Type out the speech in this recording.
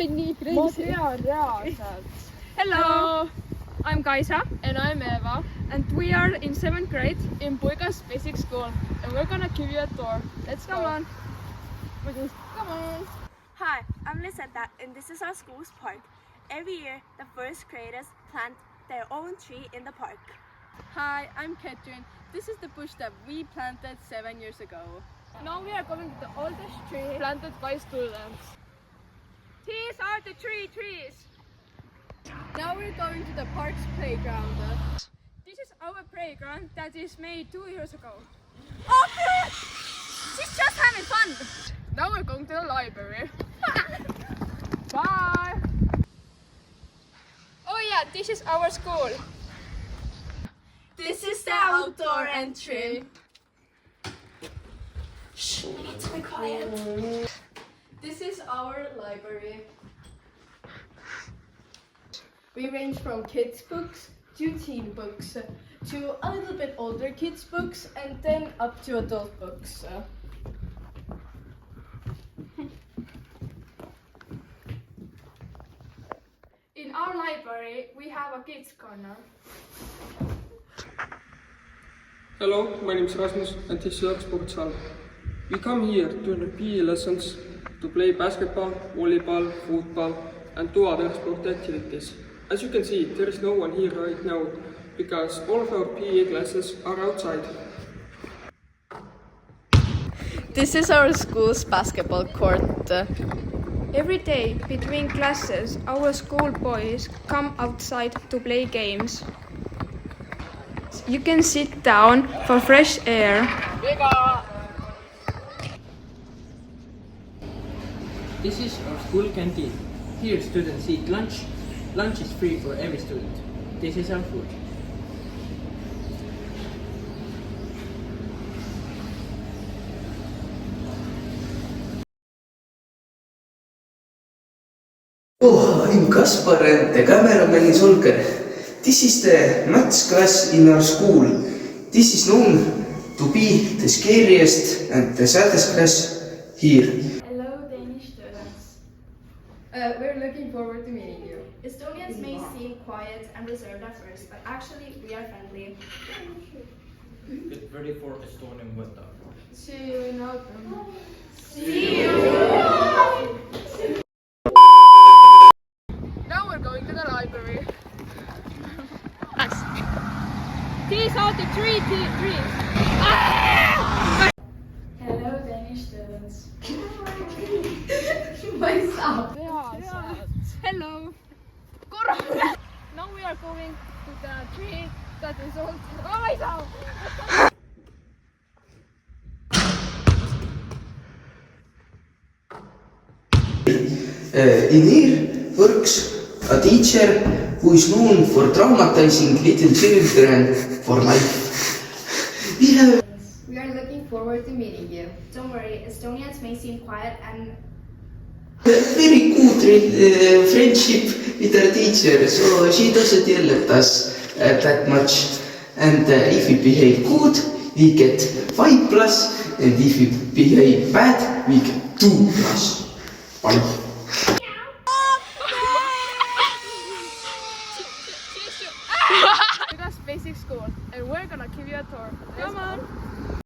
been nii crazy. Hello, I'm Kaisa And I'm Eva and we are in 7th grade. in Puigas Basic School and we're gonna give you a tour. Let's Come go. on. Come on. Hi, I'm Lisetta and this is our school's park. Every year, the first graders plant their own tree in the park. Hi, I'm Katrin. This is the bush that we planted 7 years ago. Now we are going to the oldest tree planted by students. These are the trees. Now we're going to the park's playground. This is our playground that is made 2 years ago. She's just having fun! Now we're going to the library. Bye. Oh yeah, this is our school. This is the outdoor entry. Shh, we need to be quiet. This is our library. We range from kids' books to teen books to a little bit older kids' books and then up to adult books. In our library, we have a kids corner. Hello, my name is Rasmus and this is our sports hall. We come here during PE lessons to play basketball, volleyball, football and do other sport activities. As you can see, there is no one here right now because all of our PE classes are outside. This is our school's basketball court. Every day between classes, our school boys come outside to play games. You can sit down for fresh air. This is our school canteen. Here students eat lunch. Lunch is free for every student. This is our food. Oh, I'm Kaspar and the cameraman is Olger. This is the maths class in our school. This is known to be the scariest and the saddest class here. Hello, Danish students. We're looking forward to meeting you. Estonians may seem quiet and reserved at first, but actually we are friendly. Get ready for Estonian weather. See you in autumn. Now we're going to the library. These are the trees. Hello, Danish students. Hello. Now we are going to the tree that is all. In here works a teacher who is known for traumatizing little children for life. We are looking forward to meeting you. Don't worry, Estonians may seem quiet and A very good friendship with our teacher, so she doesn't yell at us that much. And if we behave good, we get 5 plus, and if we behave bad, we get 2 plus. Bye. Puigas Basic School and we're gonna give you a tour. Come on.